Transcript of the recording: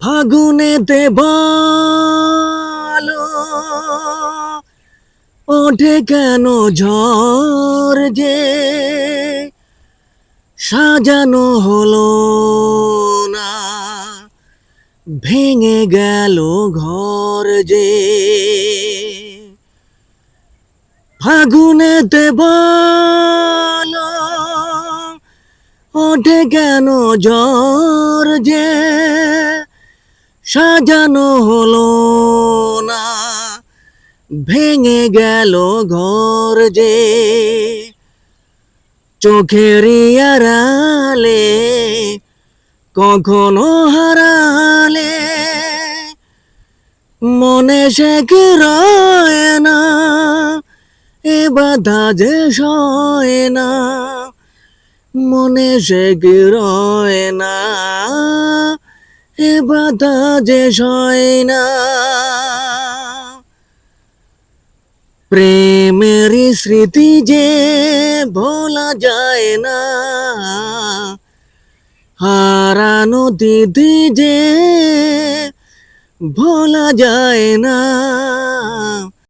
ফাগুনেতে ভালো ওঠে কেন ঝড় যে সাজানো হলো না, ভেঙে গেল ঘর যে। ফাগুনেতে ভালো ওঠে কেন ঝড় যে সাজানো হলো না, ভেঙে গেল ঘর যে। চোখের আড়ালে কখনো হারালে মনে সে কি রয় না, এ বাধা যে সয় না, মনে সে কি রয় না, এ বাধা যে সয় না। প্রেমের স্মৃতি যে ভোলা যায় না, হারানো দিদি যে ভোলা যায় না।